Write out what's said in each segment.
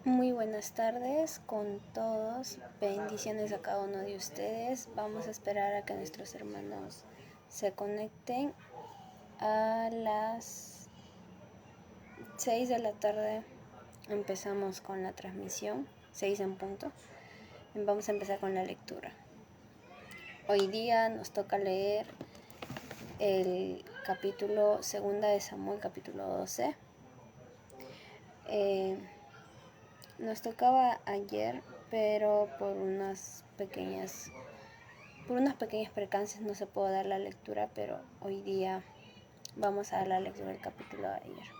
Muy buenas tardes con todos, bendiciones a cada uno de ustedes. Vamos a esperar a que nuestros hermanos se conecten a las 6 de la tarde. Empezamos con la transmisión, 6 en punto. Vamos a empezar con la lectura. Hoy día nos toca leer el capítulo 2 de Samuel, capítulo 12. Nos tocaba ayer, pero por unos pequeños percances no se pudo dar la lectura, pero hoy día vamos a dar la lectura del capítulo de ayer.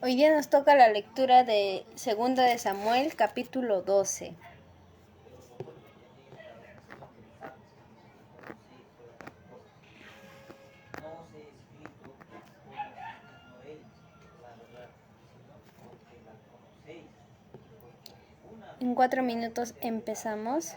Hoy día nos toca la lectura de Segunda de Samuel, capítulo 12. En 4 minutos empezamos.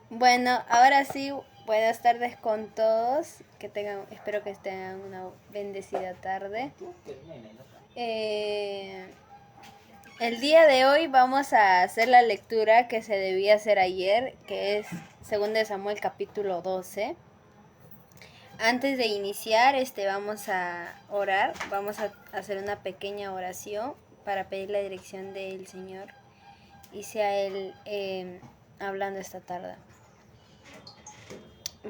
Bueno, ahora sí, buenas tardes con todos. Espero que tengan una bendecida tarde. El día de hoy vamos a hacer la lectura que se debía hacer ayer, que es 2 Samuel capítulo 12. Antes de iniciar, vamos a orar, vamos a hacer una pequeña oración para pedir la dirección del Señor y sea Él hablando esta tarde.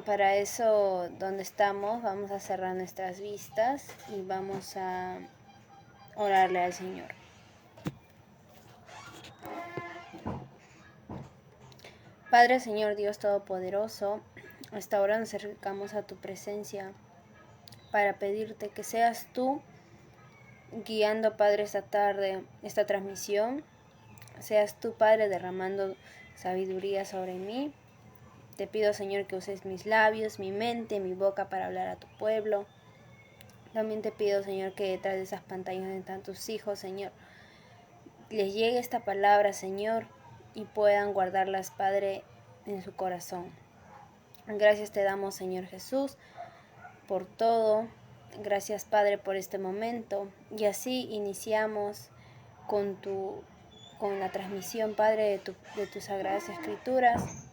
Para eso, donde estamos, vamos a cerrar nuestras vistas y vamos a orarle al Señor. Padre, Señor Dios Todopoderoso, hasta ahora nos acercamos a tu presencia para pedirte que seas tú guiando, Padre, esta tarde, esta transmisión. Seas tú, Padre, derramando sabiduría sobre mí. Te pido, Señor, que uses mis labios, mi mente, mi boca para hablar a tu pueblo. También te pido, Señor, que detrás de esas pantallas donde están tus hijos, Señor, les llegue esta palabra, Señor, y puedan guardarlas, Padre, en su corazón. Gracias te damos, Señor Jesús, por todo. Gracias, Padre, por este momento. Y así iniciamos con la transmisión, Padre, de tus sagradas escrituras.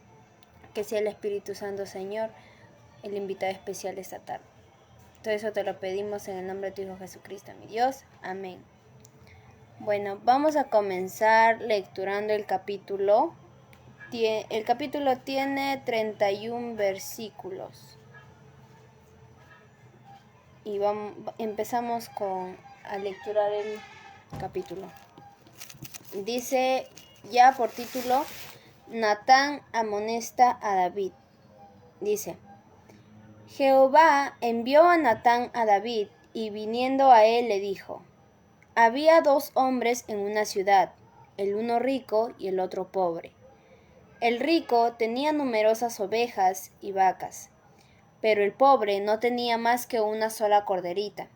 Que sea el Espíritu Santo, Señor, el invitado especial de esta tarde. Todo eso te lo pedimos en el nombre de tu Hijo Jesucristo, mi Dios. Amén. Bueno, vamos a comenzar lecturando el capítulo. El capítulo tiene 31 versículos. Y empezamos a lecturar el capítulo. Dice ya por título, Natán amonesta a David. Dice: Jehová envió a Natán a David, y viniendo a él le dijo: Había 2 hombres en una ciudad, el uno rico y el otro pobre. El rico tenía numerosas ovejas y vacas, pero el pobre no tenía más que una sola corderita,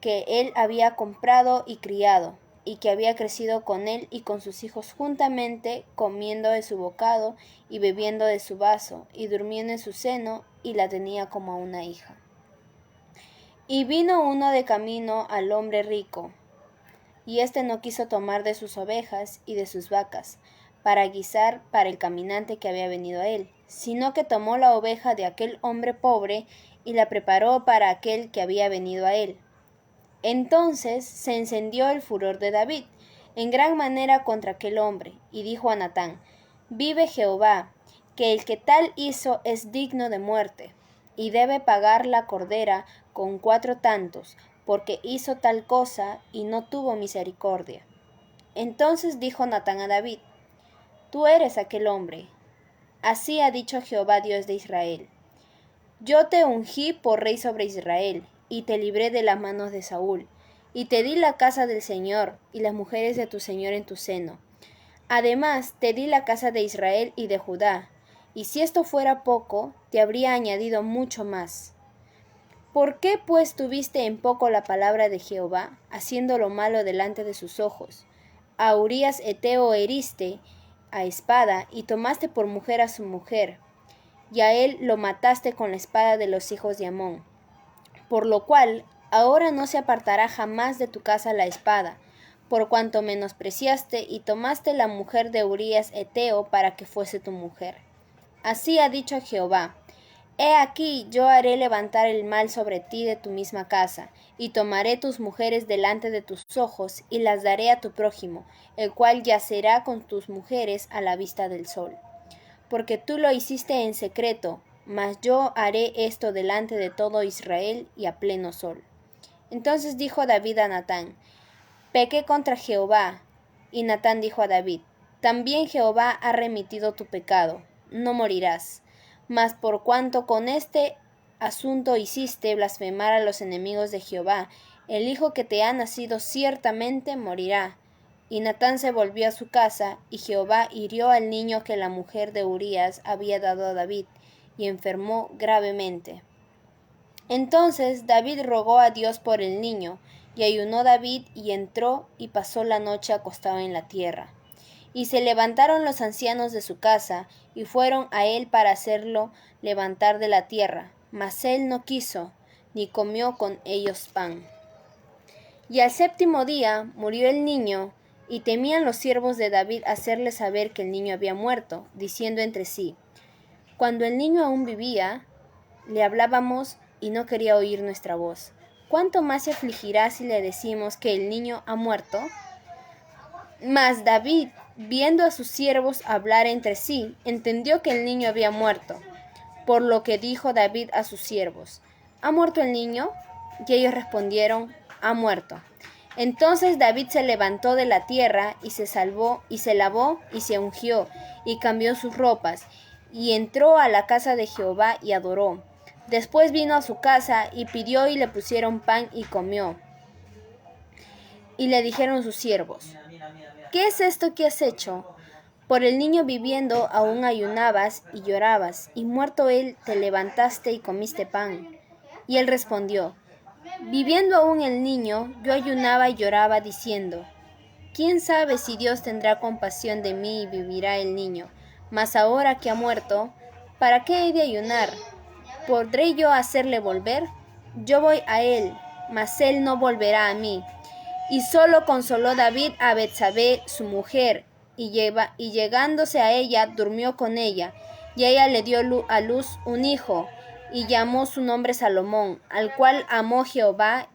que él había comprado y criado, y que había crecido con él y con sus hijos juntamente, comiendo de su bocado y bebiendo de su vaso, y durmiendo en su seno, y la tenía como a una hija. Y vino uno de camino al hombre rico, y éste no quiso tomar de sus ovejas y de sus vacas, para guisar para el caminante que había venido a él, sino que tomó la oveja de aquel hombre pobre, y la preparó para aquel que había venido a él. Entonces se encendió el furor de David en gran manera contra aquel hombre, y dijo a Natán: Vive Jehová, que el que tal hizo es digno de muerte, y debe pagar la cordera con 4 tantos, porque hizo tal cosa y no tuvo misericordia. Entonces dijo Natán a David: Tú eres aquel hombre. Así ha dicho Jehová Dios de Israel: Yo te ungí por rey sobre Israel, y te libré de las manos de Saúl, y te di la casa del Señor, y las mujeres de tu Señor en tu seno. Además te di la casa de Israel y de Judá, y si esto fuera poco, te habría añadido mucho más. ¿Por qué pues tuviste en poco la palabra de Jehová, haciendo lo malo delante de sus ojos? A Urías Heteo heriste a espada, y tomaste por mujer a su mujer, y a él lo mataste con la espada de los hijos de Amón. Por lo cual, ahora no se apartará jamás de tu casa la espada, por cuanto menospreciaste y tomaste la mujer de Urías Heteo para que fuese tu mujer. Así ha dicho Jehová: He aquí yo haré levantar el mal sobre ti de tu misma casa, y tomaré tus mujeres delante de tus ojos, y las daré a tu prójimo, el cual yacerá con tus mujeres a la vista del sol. Porque tú lo hiciste en secreto, mas yo haré esto delante de todo Israel y a pleno sol. Entonces dijo David a Natán: Pequé contra Jehová. Y Natán dijo a David: También Jehová ha remitido tu pecado, no morirás. Mas por cuanto con este asunto hiciste blasfemar a los enemigos de Jehová, el hijo que te ha nacido ciertamente morirá. Y Natán se volvió a su casa, y Jehová hirió al niño que la mujer de Urías había dado a David, y enfermó gravemente. Entonces David rogó a Dios por el niño, y ayunó David, y entró, y pasó la noche acostado en la tierra. Y se levantaron los ancianos de su casa, y fueron a él para hacerlo levantar de la tierra. Mas él no quiso, ni comió con ellos pan. Y al séptimo día murió el niño, y temían los siervos de David hacerle saber que el niño había muerto, diciendo entre sí: Cuando el niño aún vivía, le hablábamos y no quería oír nuestra voz. ¿Cuánto más se afligirá si le decimos que el niño ha muerto? Mas David, viendo a sus siervos hablar entre sí, entendió que el niño había muerto. Por lo que dijo David a sus siervos: ¿Ha muerto el niño? Y ellos respondieron: ha muerto. Entonces David se levantó de la tierra y se lavó y se ungió y cambió sus ropas y entró a la casa de Jehová y adoró. Después vino a su casa y pidió y le pusieron pan y comió. Y le dijeron sus siervos: ¿Qué es esto que has hecho? Por el niño viviendo aún ayunabas y llorabas, y muerto él te levantaste y comiste pan. Y él respondió: Viviendo aún el niño, yo ayunaba y lloraba diciendo: ¿Quién sabe si Dios tendrá compasión de mí y vivirá el niño? Mas ahora que ha muerto, ¿para qué he de ayunar? ¿Podré yo hacerle volver? Yo voy a él, mas él no volverá a mí. Y solo consoló David a Betsabé, su mujer, y llegándose a ella, durmió con ella, y ella le dio a luz un hijo, y llamó su nombre Salomón, al cual amó Jehová,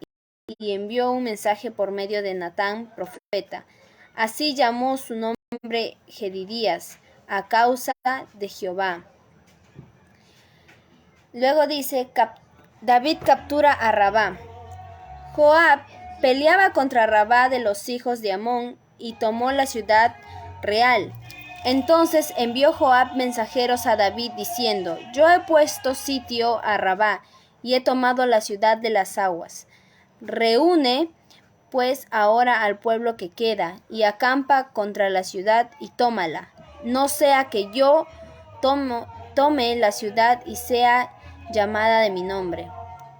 y envió un mensaje por medio de Natán, profeta. Así llamó su nombre Jedidías, a causa de Jehová. Luego dice: David captura a Rabá. Joab peleaba contra Rabá de los hijos de Amón y tomó la ciudad real. Entonces envió Joab mensajeros a David diciendo: Yo he puesto sitio a Rabá y he tomado la ciudad de las aguas. Reúne pues ahora al pueblo que queda y acampa contra la ciudad y tómala. No sea que yo tome la ciudad y sea llamada de mi nombre.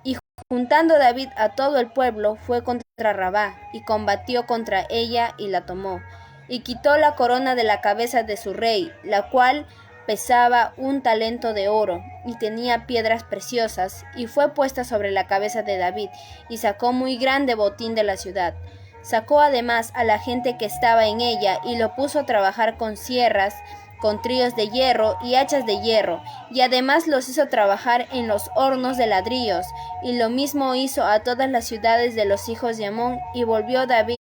Y juntando David a todo el pueblo, fue contra Rabá, y combatió contra ella y la tomó. Y quitó la corona de la cabeza de su rey, la cual pesaba 1 talento de oro, y tenía piedras preciosas, y fue puesta sobre la cabeza de David, y sacó muy grande botín de la ciudad. Sacó además a la gente que estaba en ella, y lo puso a trabajar con sierras, con tríos de hierro y hachas de hierro, y además los hizo trabajar en los hornos de ladrillos, y lo mismo hizo a todas las ciudades de los hijos de Amón, y volvió David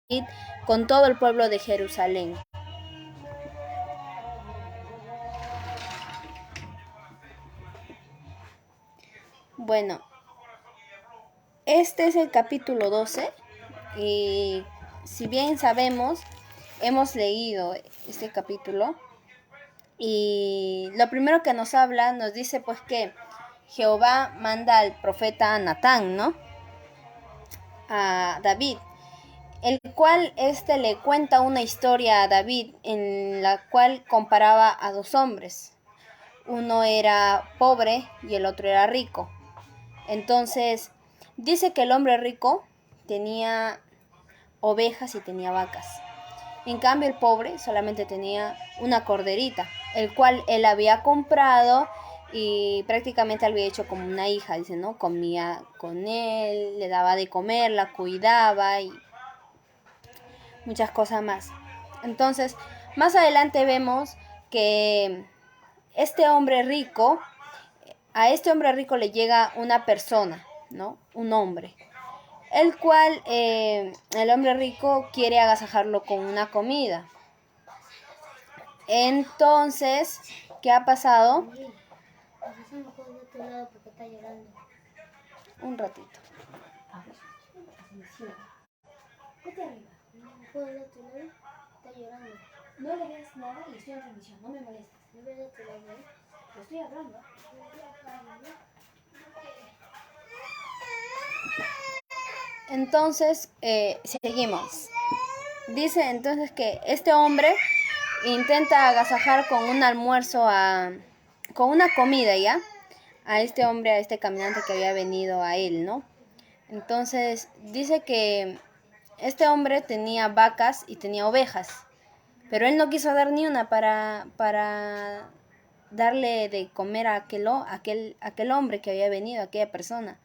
con todo el pueblo de Jerusalén. Bueno, este es el capítulo 12, y si bien sabemos, hemos leído este capítulo, y lo primero que nos habla, nos dice pues que Jehová manda al profeta Natán, ¿no?, a David, el cual le cuenta una historia a David en la cual comparaba a 2 hombres. Uno era pobre y el otro era rico. Entonces, dice que el hombre rico tenía ovejas y tenía vacas. En cambio, el pobre solamente tenía una corderita, el cual él había comprado y prácticamente había hecho como una hija, dice, ¿no? Comía con él, le daba de comer, la cuidaba y muchas cosas más. Entonces, más adelante vemos que a este hombre rico le llega una persona, ¿no? Un hombre, el cual el hombre rico quiere agasajarlo con una comida. Entonces, ¿qué ha pasado? Un ratito. Está llorando. No le veas nada y estoy en transmisión, no me molestes. Lo estoy hablando. Entonces, seguimos. Dice entonces que este hombre intenta agasajar con un almuerzo, con una comida ya, a este hombre, a este caminante que había venido a él, ¿no? Entonces dice que este hombre tenía vacas y tenía ovejas. Pero él no quiso dar ni una para darle de comer a aquel hombre que había venido, a aquella persona.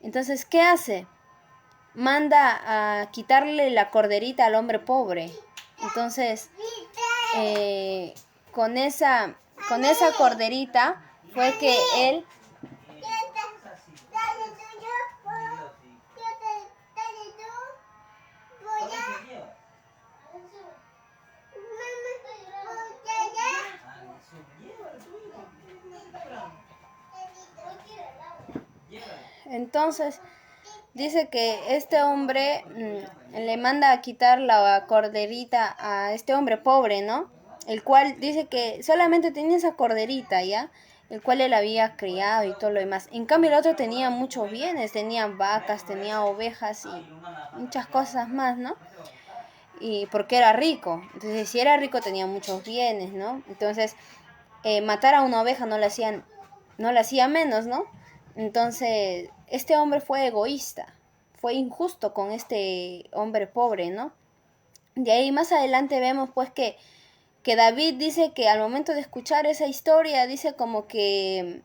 Entonces, ¿qué hace? Manda a quitarle la corderita al hombre pobre. Entonces, con esa corderita fue que él entonces dice que este hombre le manda a quitar la corderita a este hombre pobre, ¿no? El cual dice que solamente tenía esa corderita, ¿ya? El cual él había criado y todo lo demás. En cambio el otro tenía muchos bienes, tenía vacas, tenía ovejas y muchas cosas más, ¿no? Y porque era rico. Entonces, si era rico tenía muchos bienes, ¿no? Entonces, matar a una oveja no le hacía menos, ¿no? Entonces, este hombre fue egoísta, fue injusto con este hombre pobre, ¿no? De ahí más adelante vemos pues que David dice que al momento de escuchar esa historia, dice como que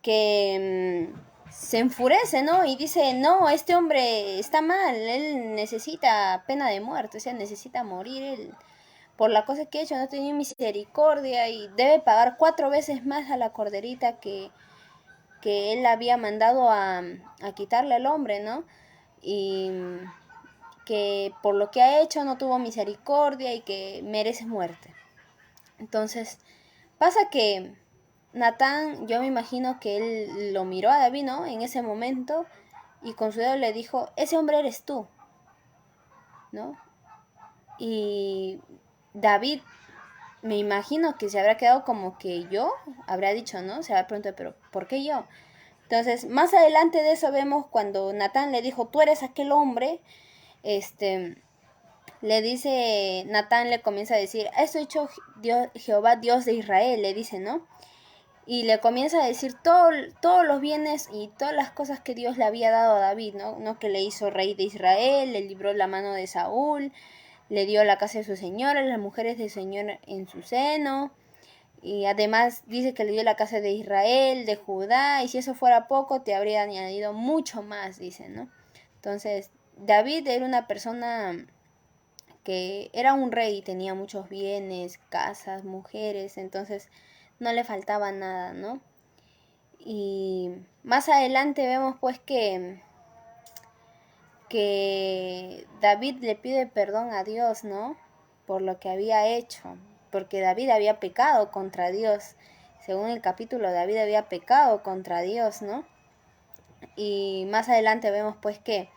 se enfurece, ¿no? Y dice, no, este hombre está mal, él necesita pena de muerte, o sea, necesita morir él. Por la cosa que ha hecho, no ha tenido misericordia y debe pagar 4 veces más a la corderita que él había mandado a quitarle al hombre, ¿no? Y que por lo que ha hecho no tuvo misericordia y que merece muerte. Entonces, pasa que Natán, yo me imagino que él lo miró a David, ¿no? En ese momento y con su dedo le dijo, ese hombre eres tú, ¿no? Y David, me imagino que se habrá quedado como que yo, habrá dicho, ¿no? Se habrá preguntado, pero ¿por qué yo? Entonces, más adelante de eso vemos cuando Natán le dijo, tú eres aquel hombre, le dice, Natán le comienza a decir, esto ha hecho Dios, Jehová, Dios de Israel, le dice, ¿no? Y le comienza a decir todos los bienes y todas las cosas que Dios le había dado a David, ¿no? Que le hizo rey de Israel, le libró la mano de Saúl, le dio la casa de su señora, las mujeres del Señor en su seno. Y además dice que le dio la casa de Israel, de Judá, y si eso fuera poco, te habría añadido mucho más, dice, ¿no? Entonces, David era una persona que era un rey, tenía muchos bienes, casas, mujeres, entonces no le faltaba nada, ¿no? Y más adelante vemos pues que David le pide perdón a Dios, ¿no? Por lo que había hecho, porque David había pecado contra Dios. Según el capítulo, David había pecado contra Dios, ¿no? Y más adelante vemos pues que,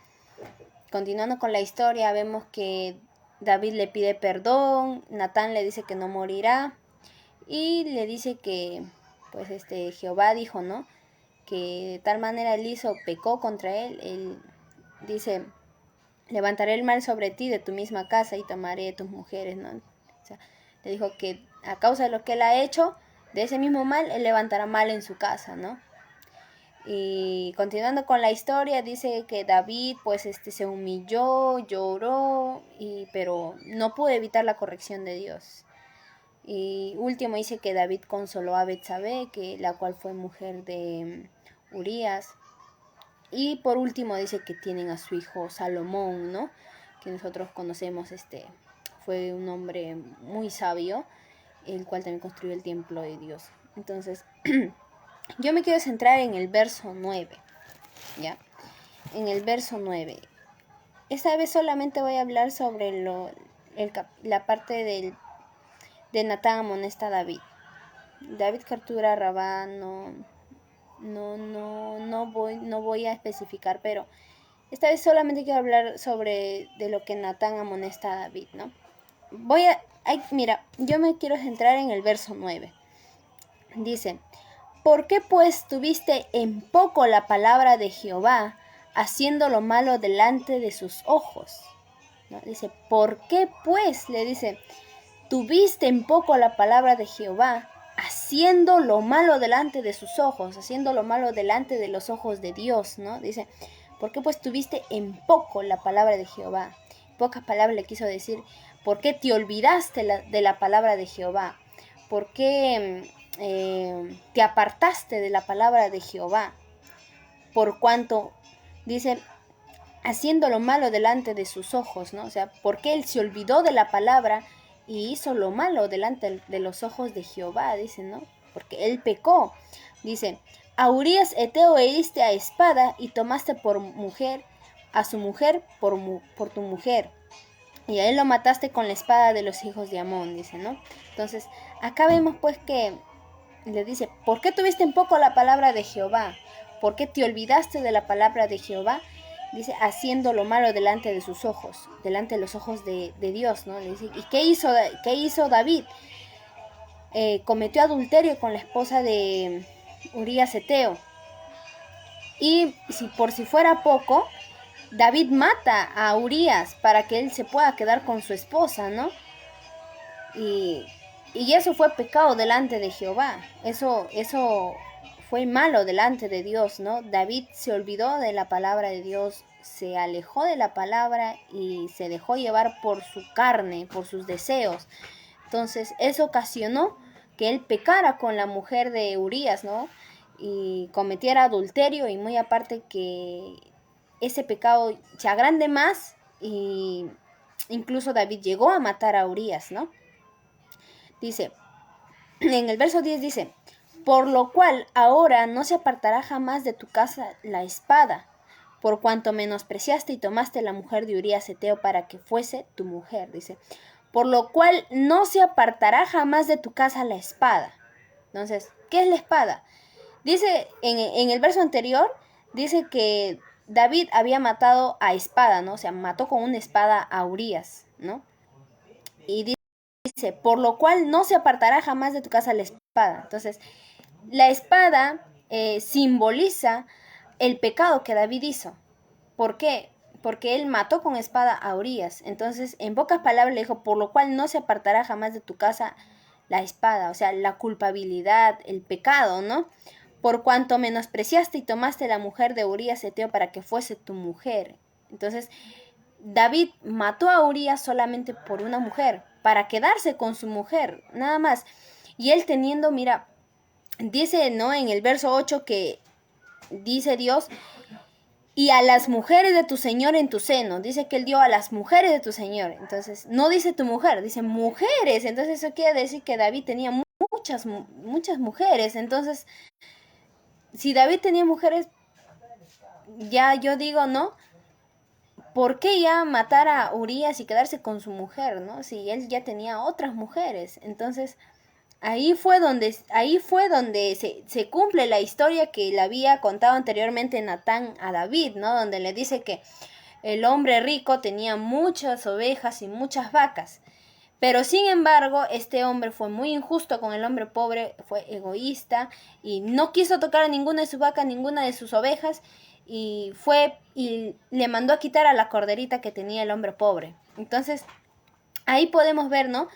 continuando con la historia, vemos que David le pide perdón, Natán le dice que no morirá y le dice que pues Jehová dijo, ¿no? Que de tal manera él pecó contra él dice, levantaré el mal sobre ti de tu misma casa y tomaré tus mujeres, ¿no? O sea, le dijo que a causa de lo que él ha hecho, de ese mismo mal, él levantará mal en su casa, ¿no? Y continuando con la historia, dice que David pues se humilló, lloró, pero no pudo evitar la corrección de Dios. Y último dice que David consoló a Betsabé, la cual fue mujer de Urías. Y por último dice que tienen a su hijo Salomón, ¿no? Que nosotros conocemos, fue un hombre muy sabio, el cual también construyó el templo de Dios. Entonces, yo me quiero centrar en el verso 9, ¿ya? En el verso 9. Esta vez solamente voy a hablar sobre la parte de Natán amonesta a David. David captura a Rabá, no voy a especificar, pero esta vez solamente quiero hablar sobre de lo que Natán amonesta a David, ¿no? Mira, yo me quiero centrar en el verso 9. Dice, ¿por qué pues tuviste en poco la palabra de Jehová, haciendo lo malo delante de sus ojos? ¿No? Dice, ¿por qué pues? Le dice, tuviste en poco la palabra de Jehová, haciendo lo malo delante de sus ojos, haciendo lo malo delante de los ojos de Dios, ¿no? Dice, ¿por qué pues tuviste en poco la palabra de Jehová? Pocas palabras le quiso decir, ¿Por qué te olvidaste de la palabra de Jehová? ¿Por qué te apartaste de la palabra de Jehová? Por cuanto, dice, haciendo lo malo delante de sus ojos, ¿no? O sea, porque él se olvidó de la palabra y hizo lo malo delante de los ojos de Jehová, dice, ¿no? Porque él pecó. Dice, a Urías Eteo heriste a espada y tomaste por mujer a su mujer por tu mujer. Y a él lo mataste con la espada de los hijos de Amón, dice, ¿no? Entonces, acá vemos pues que le dice, ¿por qué tuviste en poco la palabra de Jehová? ¿Por qué te olvidaste de la palabra de Jehová? Dice, haciendo lo malo delante de sus ojos, delante de los ojos de Dios, ¿no? Le dice, ¿y qué hizo David? Cometió adulterio con la esposa de Urías Eteo. Y por si fuera poco, David mata a Urías para que él se pueda quedar con su esposa, ¿no? Y eso fue pecado delante de Jehová. Eso fue malo delante de Dios, ¿no? David se olvidó de la palabra de Dios, se alejó de la palabra y se dejó llevar por su carne, por sus deseos. Entonces, eso ocasionó que él pecara con la mujer de Urías, ¿no? Y cometiera adulterio, y muy aparte que ese pecado se agrande más, y incluso David llegó a matar a Urías, ¿no? Dice, en el verso 10 dice, por lo cual ahora no se apartará jamás de tu casa la espada, por cuanto menospreciaste y tomaste la mujer de Urías Eteo para que fuese tu mujer, dice, por lo cual no se apartará jamás de tu casa la espada. Entonces, ¿qué es la espada? Dice, en el verso anterior, dice que David había matado a espada, ¿no? O sea, mató con una espada a Urías, ¿no? Y dice, por lo cual no se apartará jamás de tu casa la espada. Entonces, la espada simboliza el pecado que David hizo. ¿Por qué? Porque él mató con espada a Urías. Entonces, en pocas palabras le dijo, por lo cual no se apartará jamás de tu casa la espada. O sea, la culpabilidad, el pecado, ¿no? Por cuanto menospreciaste y tomaste la mujer de Urías Eteo para que fuese tu mujer. Entonces, David mató a Urías solamente por una mujer, para quedarse con su mujer, nada más. Y él teniendo, mira, dice, ¿no? En el verso 8 que dice Dios, y a las mujeres de tu Señor en tu seno. Dice que él dio a las mujeres de tu Señor. Entonces, no dice tu mujer, dice mujeres. Entonces, eso quiere decir que David tenía muchas mujeres. Entonces, si David tenía mujeres, ya yo digo, ¿no? ¿Por qué ya matar a Urías y quedarse con su mujer, ¿no? Si él ya tenía otras mujeres. Entonces, ahí fue donde se cumple la historia que le había contado anteriormente Natán a David, ¿no? Donde le dice que el hombre rico tenía muchas ovejas y muchas vacas. Pero sin embargo, este hombre fue muy injusto con el hombre pobre, fue egoísta y no quiso tocar a ninguna de sus vacas, ninguna de sus ovejas, y le mandó a quitar a la corderita que tenía el hombre pobre. Entonces, ahí podemos ver, ¿no?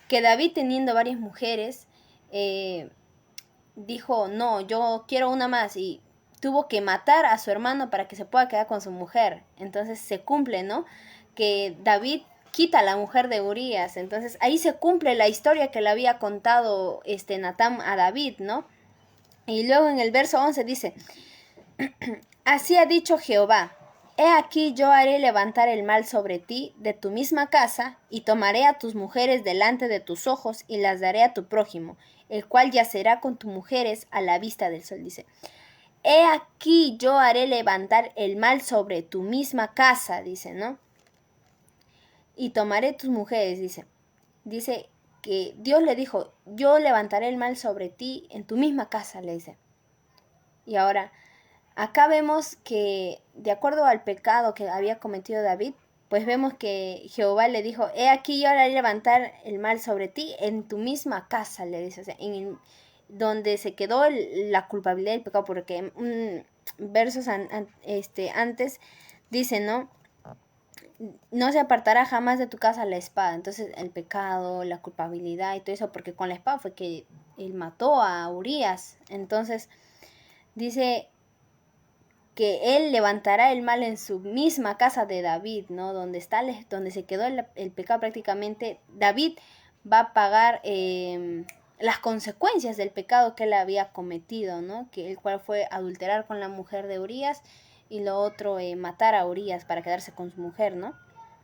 Que David, teniendo varias mujeres, dijo, no, yo quiero una más, y tuvo que matar a su hermano para que se pueda quedar con su mujer. Entonces se cumple, ¿no? Que David quita a la mujer de Urías. Entonces ahí se cumple la historia que le había contado Natán a David, ¿no? Y luego en el verso 11 dice, así ha dicho Jehová, he aquí yo haré levantar el mal sobre ti de tu misma casa, y tomaré a tus mujeres delante de tus ojos, y las daré a tu prójimo, el cual yacerá con tus mujeres a la vista del sol. Dice, he aquí yo haré levantar el mal sobre tu misma casa, dice, ¿no? Y tomaré tus mujeres, dice. Dice que Dios le dijo, yo levantaré el mal sobre ti en tu misma casa, le dice. Y ahora, acá vemos que, de acuerdo al pecado que había cometido David, pues vemos que Jehová le dijo, he aquí yo haré levantar el mal sobre ti en tu misma casa, le dice, o sea, donde se quedó la culpabilidad del pecado, porque versos antes dice, ¿no? No se apartará jamás de tu casa la espada. Entonces el pecado, la culpabilidad y todo eso, porque con la espada fue que él mató a Urías. Entonces dice que él levantará el mal en su misma casa de David, ¿no? Donde se quedó el pecado prácticamente. David va a pagar las consecuencias del pecado que él había cometido, ¿no? Que el cual fue adulterar con la mujer de Urías y lo otro matar a Urías para quedarse con su mujer, ¿no?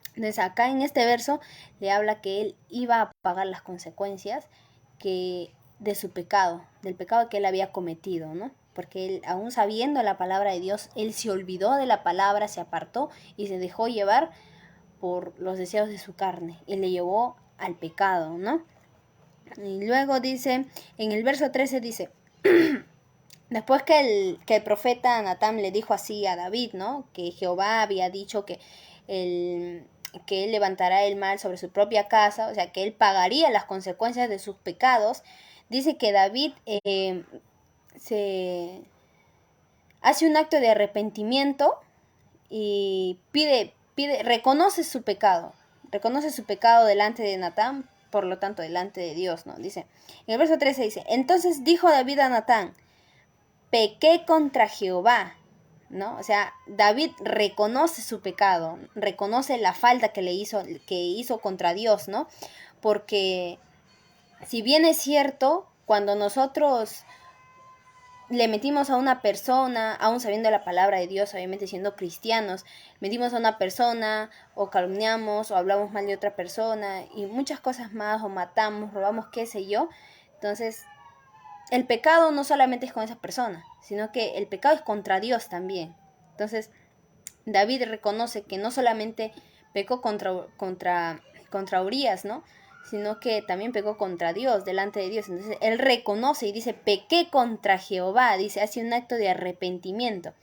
Entonces acá en este verso le habla que él iba a pagar las consecuencias de su pecado, del pecado que él había cometido, ¿no? Porque él, aún sabiendo la palabra de Dios, él se olvidó de la palabra, se apartó y se dejó llevar por los deseos de su carne y le llevó al pecado, ¿no? Y luego dice, en el verso 13 dice, después que el profeta Natán le dijo así a David, ¿no? Que Jehová había dicho que él levantará el mal sobre su propia casa, o sea, que él pagaría las consecuencias de sus pecados. Dice que David se hace un acto de arrepentimiento y reconoce su pecado delante de Natán, por lo tanto delante de Dios, ¿no? Dice, en el verso 13 dice, entonces dijo David a Natán, pequé contra Jehová, ¿no? O sea, David reconoce su pecado, reconoce la falta que hizo contra Dios, ¿no? Porque si bien es cierto, cuando nosotros le metimos a una persona, aún sabiendo la palabra de Dios, obviamente siendo cristianos, metimos a una persona, o calumniamos, o hablamos mal de otra persona, y muchas cosas más, o matamos, robamos, qué sé yo. Entonces, el pecado no solamente es con esa persona, sino que el pecado es contra Dios también. Entonces, David reconoce que no solamente pecó contra Urías, ¿no? Sino que también pecó contra Dios, delante de Dios. Entonces, él reconoce y dice, pequé contra Jehová, dice, hace un acto de arrepentimiento.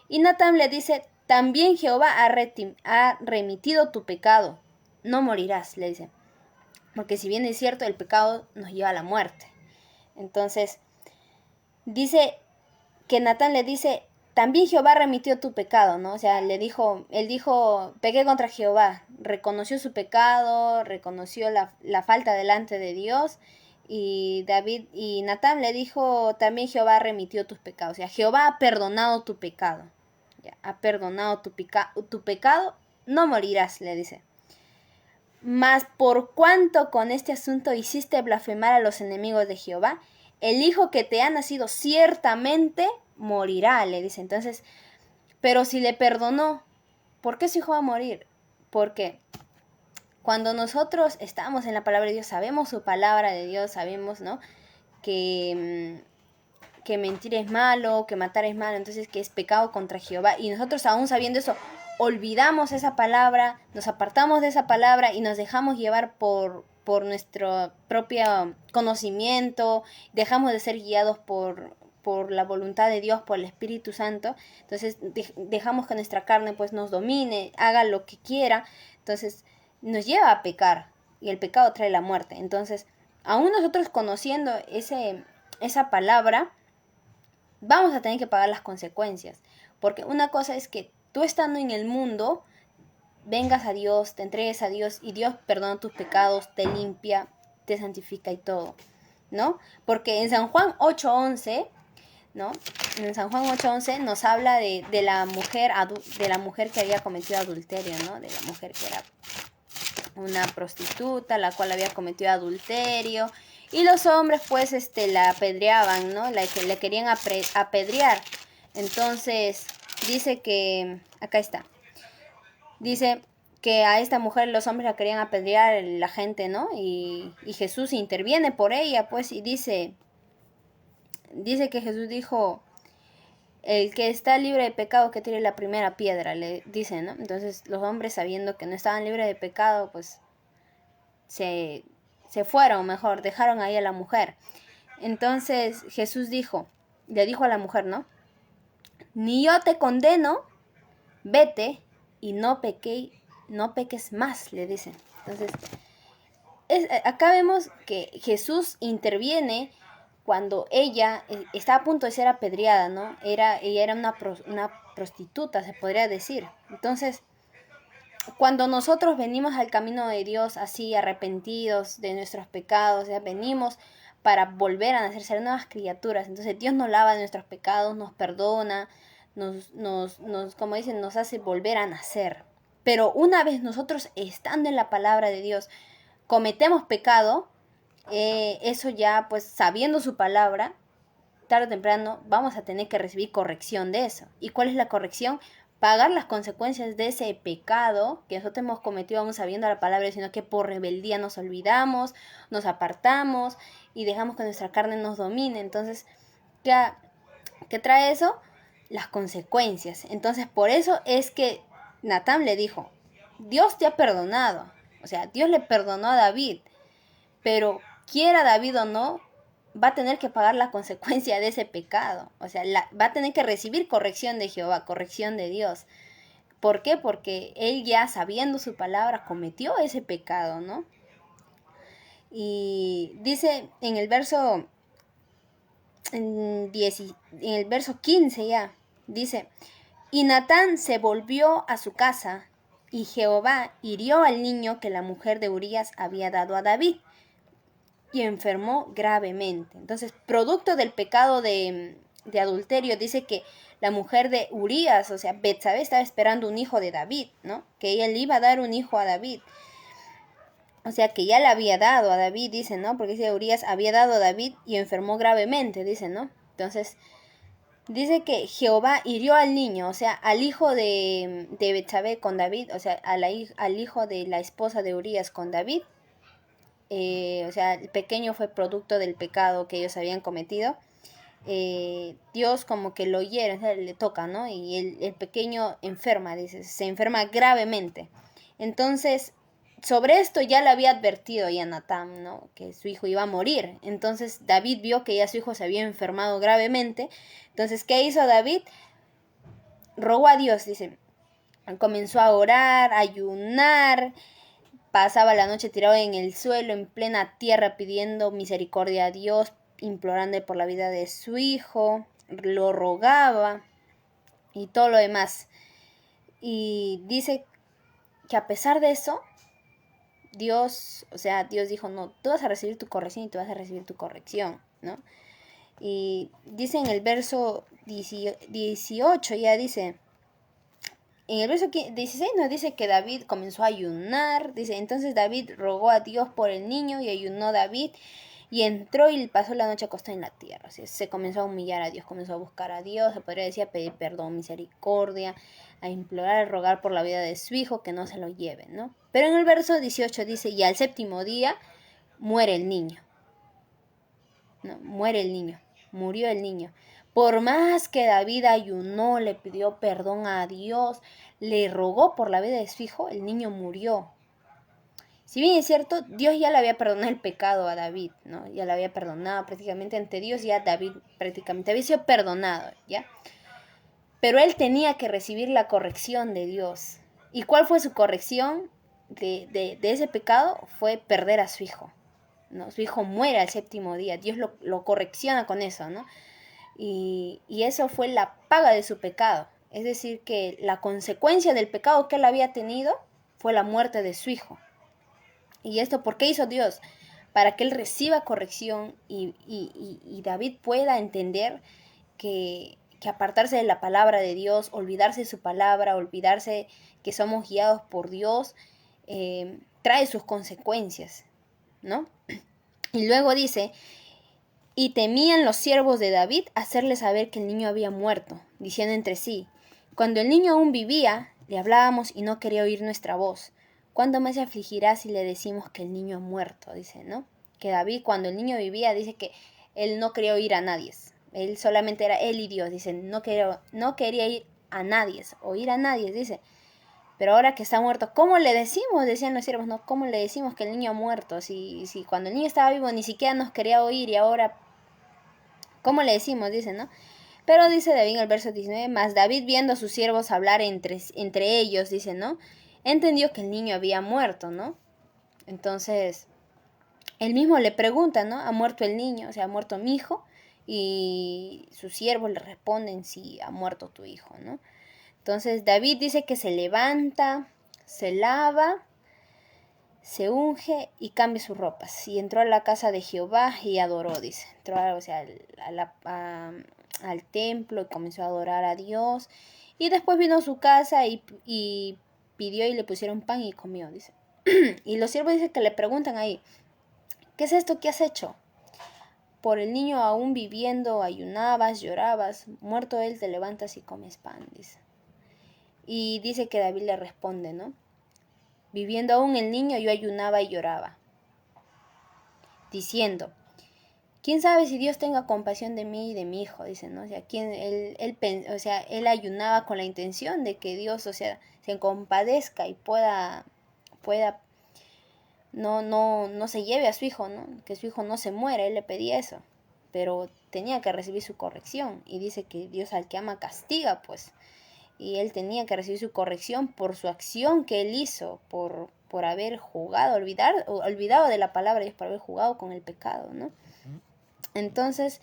Y Natán le dice, también Jehová ha remitido tu pecado, no morirás, le dice. Porque si bien es cierto, el pecado nos lleva a la muerte. Entonces, dice que Natán le dice, también Jehová remitió tu pecado, ¿no? O sea, él dijo, pequé contra Jehová, reconoció su pecado, reconoció la falta delante de Dios, y Natán le dijo, también Jehová remitió tus pecados, o sea, Jehová ha perdonado tu pecado, ya, ha perdonado tu pecado, no morirás, le dice. Mas por cuanto con este asunto hiciste blasfemar a los enemigos de Jehová, el hijo que te ha nacido ciertamente morirá, le dice. Entonces, pero si le perdonó, ¿por qué su hijo va a morir? Porque cuando nosotros estamos en la palabra de Dios, sabemos su palabra de Dios, sabemos, ¿no? Que mentir es malo, que matar es malo, entonces que es pecado contra Jehová. Y nosotros aún sabiendo eso, olvidamos esa palabra, nos apartamos de esa palabra y nos dejamos llevar por nuestro propio conocimiento, dejamos de ser guiados por la voluntad de Dios, por el Espíritu Santo. Entonces dejamos que nuestra carne pues nos domine, haga lo que quiera, entonces nos lleva a pecar y el pecado trae la muerte. Entonces, aún nosotros conociendo esa palabra, vamos a tener que pagar las consecuencias. Porque una cosa es que tú estando en el mundo, vengas a Dios, te entregues a Dios y Dios perdona tus pecados, te limpia, te santifica y todo, ¿no? Porque en San Juan 8:11, ¿no? En San Juan 8:11 nos habla de la mujer que había cometido adulterio, ¿no? De la mujer que era una prostituta, la cual había cometido adulterio, y los hombres pues la apedreaban, ¿no? Le querían apedrear. Entonces dice que, acá está, dice que a esta mujer los hombres la querían apedrear la gente, ¿no? Y Jesús interviene por ella, pues, y dice que Jesús dijo, el que está libre de pecado que tire la primera piedra, le dice, ¿no? Entonces los hombres, sabiendo que no estaban libres de pecado, pues se fueron, mejor, dejaron ahí a la mujer. Entonces Jesús le dijo a la mujer, ¿no? Ni yo te condeno, vete y no peques más, le dicen. Entonces, acá vemos que Jesús interviene cuando ella está a punto de ser apedreada, ¿no? Ella era una prostituta, se podría decir. Entonces, cuando nosotros venimos al camino de Dios así arrepentidos de nuestros pecados, ya venimos para volver a nacer, ser nuevas criaturas. Entonces Dios nos lava de nuestros pecados, nos perdona, como dicen, nos hace volver a nacer. Pero una vez nosotros estando en la palabra de Dios, cometemos pecado, eso ya pues sabiendo su palabra, tarde o temprano vamos a tener que recibir corrección de eso. ¿Y cuál es la corrección? Pagar las consecuencias de ese pecado que nosotros hemos cometido aún sabiendo la palabra, sino que por rebeldía nos olvidamos, nos apartamos y dejamos que nuestra carne nos domine. Entonces, ¿qué trae eso? Las consecuencias. Entonces, por eso es que Natán le dijo, Dios te ha perdonado. O sea, Dios le perdonó a David, pero quiera David o no, va a tener que pagar la consecuencia de ese pecado. O sea, va a tener que recibir corrección de Jehová, corrección de Dios. ¿Por qué? Porque él ya sabiendo su palabra cometió ese pecado, ¿no? Y dice en el verso, en el verso 15 ya, dice, y Natán se volvió a su casa, y Jehová hirió al niño que la mujer de Urías había dado a David, y enfermó gravemente. Entonces, producto del pecado de adulterio, dice que la mujer de Urías, o sea, Betsabé, estaba esperando un hijo de David, ¿no? Que ella le iba a dar un hijo a David. O sea, que ya le había dado a David, dice, ¿no? Porque dice Urías había dado a David y enfermó gravemente, dice, ¿no? Entonces, dice que Jehová hirió al niño, o sea, al hijo de Betsabé con David, o sea, al hijo de la esposa de Urías con David. O sea, el pequeño fue producto del pecado que ellos habían cometido. Dios como que lo hiere, o sea, le toca, ¿no? Y el pequeño enferma, dice, se enferma gravemente. Entonces, sobre esto ya le había advertido ya Natán, ¿no? Que su hijo iba a morir. Entonces David vio que ya su hijo se había enfermado gravemente. Entonces, ¿qué hizo David? Rogó a Dios, dice. Comenzó a orar, a ayunar, pasaba la noche tirado en el suelo, en plena tierra, pidiendo misericordia a Dios, implorando por la vida de su hijo, lo rogaba y todo lo demás. Y dice que a pesar de eso, Dios, o sea, Dios dijo, no, tú vas a recibir tu corrección y tú vas a recibir tu corrección, ¿no? Y dice en el verso 18, ya dice, en el verso 16 nos dice que David comenzó a ayunar, dice, entonces David rogó a Dios por el niño y ayunó David y entró y pasó la noche acostada en la tierra. Así, se comenzó a humillar a Dios, comenzó a buscar a Dios, se podría decir a pedir perdón, misericordia, a implorar, a rogar por la vida de su hijo, que no se lo lleve, ¿no? Pero en el verso 18 dice, y al séptimo día muere el niño. No, muere el niño, murió el niño. Por más que David ayunó, le pidió perdón a Dios, le rogó por la vida de su hijo, el niño murió. Si bien es cierto, Dios ya le había perdonado el pecado a David, ¿no? Ya le había perdonado prácticamente ante Dios, ya David prácticamente había sido perdonado, ¿ya? Pero él tenía que recibir la corrección de Dios. ¿Y cuál fue su corrección de ese pecado? Fue perder a su hijo, ¿no? Su hijo muere al séptimo día, Dios lo correcciona con eso, ¿no? Y eso fue la paga de su pecado. Es decir, que la consecuencia del pecado que él había tenido fue la muerte de su hijo. ¿Y esto por qué hizo Dios? Para que él reciba corrección y David pueda entender que apartarse de la palabra de Dios, olvidarse de su palabra, olvidarse que somos guiados por Dios, trae sus consecuencias, ¿no? Y luego dice, y temían los siervos de David hacerle saber que el niño había muerto, diciendo entre sí, cuando el niño aún vivía, le hablábamos y no quería oír nuestra voz. ¿Cuándo más se afligirá si le decimos que el niño ha muerto? Dice, ¿no? Que David cuando el niño vivía dice que él no quería oír a nadie. Él solamente era él y Dios. Dice, no quería ir a nadie, oír a nadie, dice. Pero ahora que está muerto, ¿cómo le decimos? Decían los siervos, ¿no? ¿Cómo le decimos que el niño ha muerto? Si cuando el niño estaba vivo ni siquiera nos quería oír y ahora, ¿cómo le decimos? Dice, ¿no? Pero dice David en el verso 19, más David viendo a sus siervos hablar entre ellos, dice, ¿no? Entendió que el niño había muerto, ¿no? Entonces, él mismo le pregunta, ¿no? ¿Ha muerto el niño? O sea, ¿ha muerto mi hijo? Y sus siervos le responden, sí, ha muerto tu hijo, ¿no? Entonces, David dice que se levanta, se lava, se unge y cambia sus ropas. Y entró a la casa de Jehová y adoró, dice. Entró, o sea, al templo y comenzó a adorar a Dios. Y después vino a su casa y pidió y le pusieron pan y comió, dice. Y los siervos dicen que le preguntan ahí, ¿qué es esto que has hecho? Por el niño aún viviendo, ayunabas, llorabas, muerto él te levantas y comes pan, dice. Y dice que David le responde, ¿no? Viviendo aún el niño yo ayunaba y lloraba, diciendo, ¿quién sabe si Dios tenga compasión de mí y de mi hijo? Dice, ¿no? O sea, él ayunaba con la intención de que Dios, o sea, se compadezca y pueda no se lleve a su hijo, ¿no? Que su hijo no se muera, él le pedía eso, pero tenía que recibir su corrección, y dice que Dios al que ama castiga, pues, y él tenía que recibir su corrección por su acción que él hizo, por haber olvidado de la palabra de Dios, por haber jugado con el pecado, ¿no? Entonces,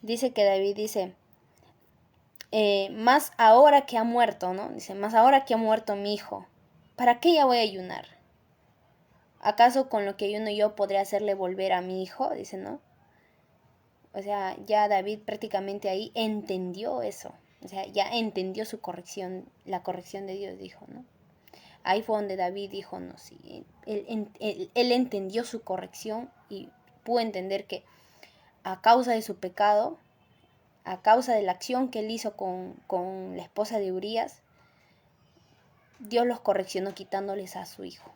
dice que David dice, más ahora que ha muerto, ¿no? Dice, más ahora que ha muerto mi hijo, ¿para qué ya voy a ayunar? ¿Acaso con lo que ayuno yo podré hacerle volver a mi hijo? Dice, ¿no? O sea, ya David prácticamente ahí entendió eso. O sea, ya entendió su corrección, la corrección de Dios, dijo, ¿no? Ahí fue donde David dijo, no, sí, él entendió su corrección y pudo entender que a causa de su pecado, a causa de la acción que él hizo con la esposa de Urías, Dios los correccionó quitándoles a su hijo.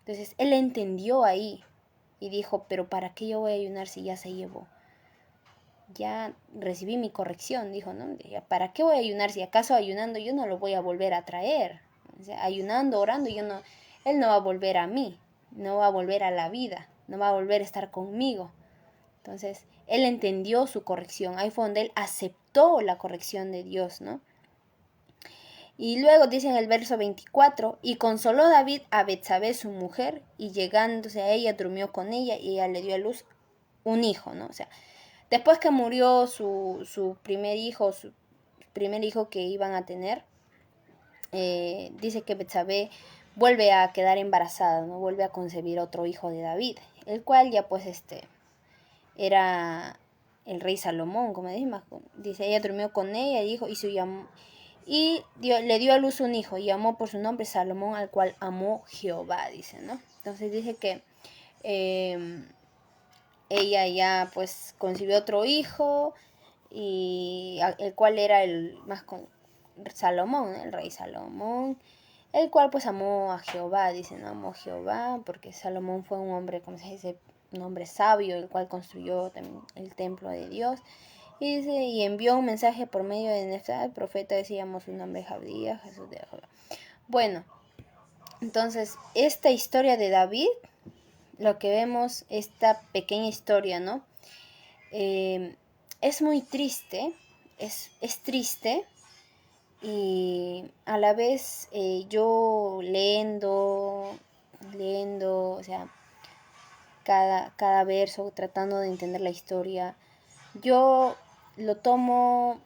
Entonces, él entendió ahí y dijo, pero ¿para qué yo voy a ayunar si ya se llevó? Ya recibí mi corrección, dijo, ¿no? ¿Para qué voy a ayunar si acaso ayunando yo no lo voy a volver a traer? O sea, ayunando, orando, él no va a volver a mí, no va a volver a la vida, no va a volver a estar conmigo. Entonces, él entendió su corrección, ahí fue donde él aceptó la corrección de Dios, ¿no? Y luego dice en el verso 24, y consoló David a Betsabé su mujer, y llegándose a ella durmió con ella, y ella le dio a luz un hijo, ¿no? O sea, después que murió su primer hijo que iban a tener, dice que Betsabé vuelve a quedar embarazada, ¿no? Vuelve a concebir otro hijo de David, el cual ya pues era el rey Salomón, como dijimos. Dice, ella durmió con ella le dio a luz un hijo y llamó por su nombre Salomón, al cual amó Jehová, dice, ¿no? Entonces dice que ella ya pues concibió otro hijo, y el cual era Salomón, el rey Salomón, el cual pues amó a Jehová, dice, ¿no? Amó a Jehová porque Salomón fue un hombre, como se dice, un hombre sabio, el cual construyó también el templo de Dios. Y dice, y envió un mensaje por medio de Nefta, el profeta, decíamos su nombre Jabdía, Jesús de Jehová. Bueno, entonces esta historia de David, lo que vemos, esta pequeña historia, ¿no? Es muy triste, es triste, y a la vez yo leyendo, o sea, cada verso, tratando de entender la historia, yo lo tomo,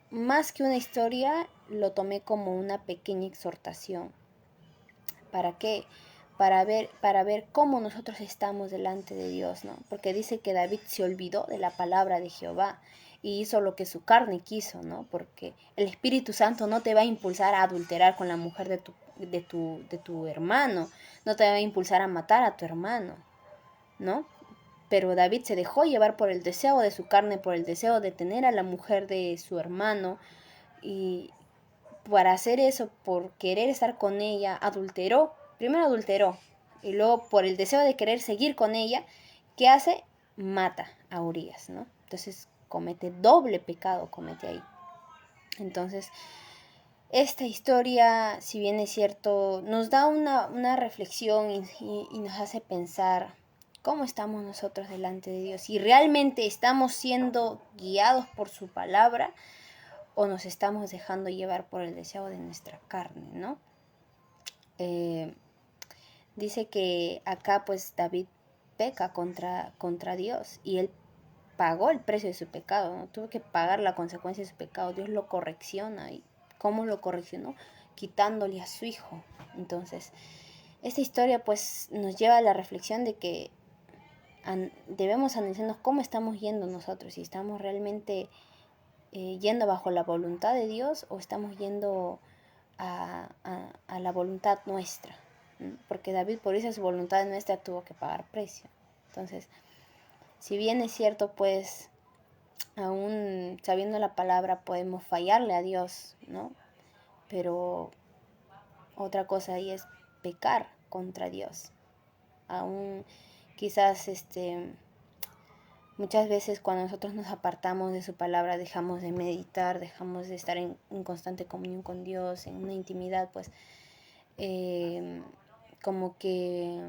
más que una historia, lo tomé como una pequeña exhortación. ¿Para qué? Para ver cómo nosotros estamos delante de Dios, ¿no? Porque dice que David se olvidó de la palabra de Jehová y hizo lo que su carne quiso, ¿no? Porque el Espíritu Santo no te va a impulsar a adulterar con la mujer de tu hermano, no te va a impulsar a matar a tu hermano, ¿no? Pero David se dejó llevar por el deseo de su carne, por el deseo de tener a la mujer de su hermano, y para hacer eso, por querer estar con ella, primero adulteró, y luego por el deseo de querer seguir con ella, ¿qué hace? Mata a Urías, ¿no? Entonces comete doble pecado, comete ahí. Entonces, esta historia, si bien es cierto, nos da una reflexión y nos hace pensar cómo estamos nosotros delante de Dios, si realmente estamos siendo guiados por su palabra o nos estamos dejando llevar por el deseo de nuestra carne, ¿no? Dice que acá pues David peca contra Dios, y él pagó el precio de su pecado, ¿no? Tuvo que pagar la consecuencia de su pecado. Dios lo correcciona. ¿Y cómo lo correccionó? Quitándole a su hijo. Entonces, esta historia pues nos lleva a la reflexión de que debemos analizarnos cómo estamos yendo nosotros, si estamos realmente yendo bajo la voluntad de Dios o estamos yendo a la voluntad nuestra. Porque David, por esa su voluntad nuestra, tuvo que pagar precio. Entonces, si bien es cierto, pues, aún sabiendo la palabra podemos fallarle a Dios, ¿no? Pero otra cosa ahí es pecar contra Dios. Aún quizás muchas veces cuando nosotros nos apartamos de su palabra, dejamos de meditar, dejamos de estar en constante comunión con Dios, en una intimidad, pues como que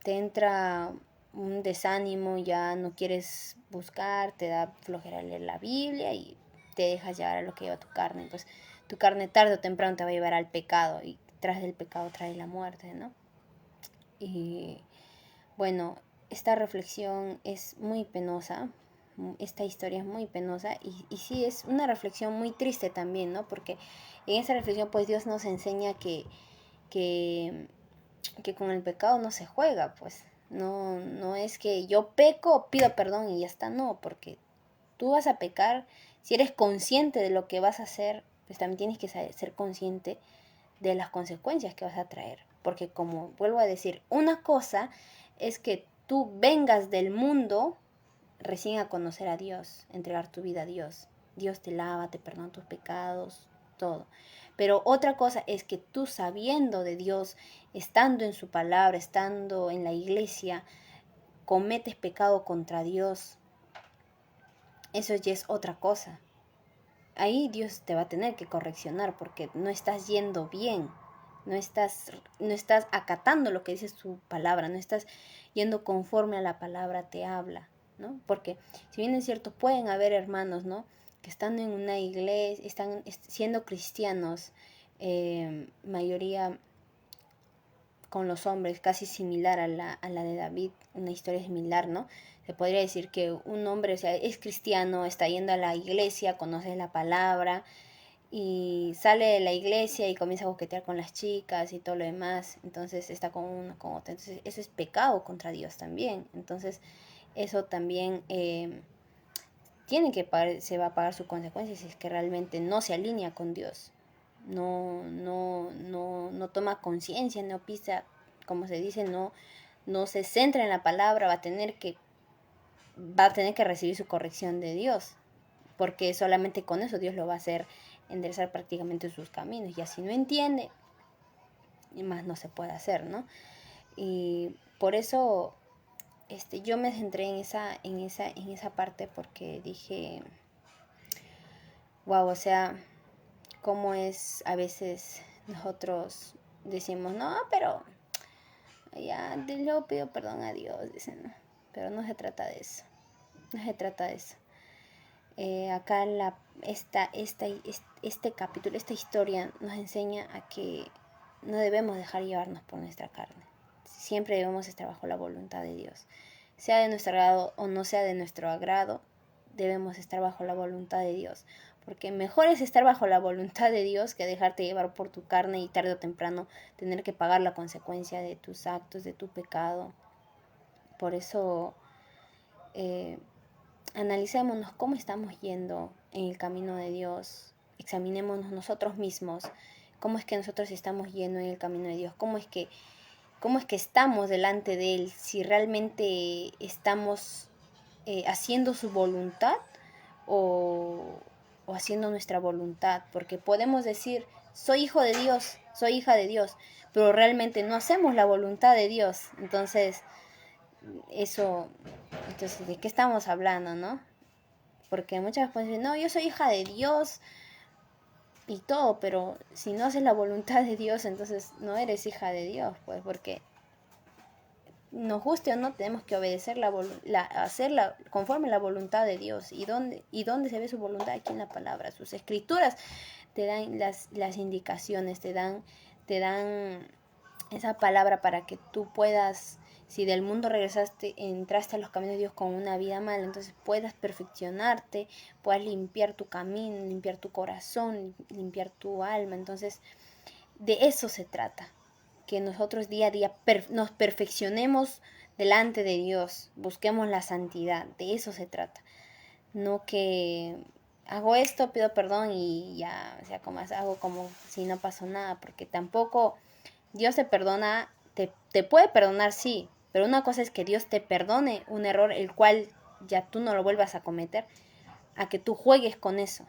te entra un desánimo, ya no quieres buscar, te da flojera leer la Biblia y te dejas llevar a lo que lleva tu carne. Pues tu carne tarde o temprano te va a llevar al pecado y tras del pecado trae la muerte, ¿no? Y bueno, esta reflexión es muy penosa, esta historia es muy penosa y sí es una reflexión muy triste también, ¿no? Porque en esa reflexión pues Dios nos enseña que, que con el pecado no se juega, pues no es que yo peco, pido perdón y ya está, no, porque tú vas a pecar, si eres consciente de lo que vas a hacer, pues también tienes que ser consciente de las consecuencias que vas a traer. Porque como vuelvo a decir, una cosa es que tú vengas del mundo recién a conocer a Dios, entregar tu vida a Dios. Dios te lava, te perdona tus pecados, todo. Pero otra cosa es que tú sabiendo de Dios, estando en su palabra, estando en la iglesia, cometes pecado contra Dios. Eso ya es otra cosa. Ahí Dios te va a tener que correccionar porque no estás yendo bien, no estás acatando lo que dice su palabra, no estás yendo conforme a la palabra te habla, ¿no? Porque si bien es cierto, pueden haber hermanos, ¿no? Que están en una iglesia, están siendo cristianos, mayoría con los hombres, casi similar a la de David, una historia similar, ¿no? Se podría decir que un hombre, o sea, es cristiano, está yendo a la iglesia, conoce la palabra y sale de la iglesia y comienza a coquetear con las chicas y todo lo demás, entonces está con uno, con otro, entonces eso es pecado contra Dios también, entonces eso también se va a pagar su consecuencia si es que realmente no se alinea con Dios, no toma conciencia, no pisa, como se dice, no se centra en la palabra, va a tener que recibir su corrección de Dios, porque solamente con eso Dios lo va a hacer enderezar prácticamente sus caminos, y así no entiende, y más no se puede hacer, ¿no? Y por eso yo me centré en esa parte porque dije, wow, o sea, cómo es a veces nosotros decimos, no, pero ya yo pido perdón a Dios, dicen, ¿no? Pero no se trata de eso, no se trata de eso. Acá este capítulo, esta historia nos enseña a que no debemos dejar llevarnos por nuestra carne. Siempre debemos estar bajo la voluntad de Dios. Sea de nuestro agrado o no sea de nuestro agrado, debemos estar bajo la voluntad de Dios. Porque mejor es estar bajo la voluntad de Dios que dejarte llevar por tu carne y tarde o temprano tener que pagar la consecuencia de tus actos, de tu pecado. Por eso analicémonos cómo estamos yendo en el camino de Dios, examinémonos nosotros mismos, cómo es que nosotros estamos yendo en el camino de Dios, cómo es que estamos delante de Él, si realmente estamos haciendo su voluntad o haciendo nuestra voluntad, porque podemos decir, soy hijo de Dios, soy hija de Dios, pero realmente no hacemos la voluntad de Dios, entonces ¿de qué estamos hablando, no? Porque muchas veces dicen, no, yo soy hija de Dios y todo, pero si no haces la voluntad de Dios, entonces no eres hija de Dios, pues, porque nos guste o no, tenemos que obedecer hacerla conforme a la voluntad de Dios. ¿Y dónde se ve su voluntad? Aquí en la palabra. Sus escrituras te dan las indicaciones, te dan esa palabra para que tú puedas, si del mundo regresaste, entraste a los caminos de Dios con una vida mala, entonces puedas perfeccionarte, puedas limpiar tu camino, limpiar tu corazón, limpiar tu alma. Entonces, de eso se trata, que nosotros día a día nos perfeccionemos delante de Dios, busquemos la santidad, de eso se trata. No que hago esto, pido perdón y ya, o sea, como hago como si no pasó nada, porque tampoco Dios te perdona, te puede perdonar, sí, pero una cosa es que Dios te perdone un error el cual ya tú no lo vuelvas a cometer, a que tú juegues con eso,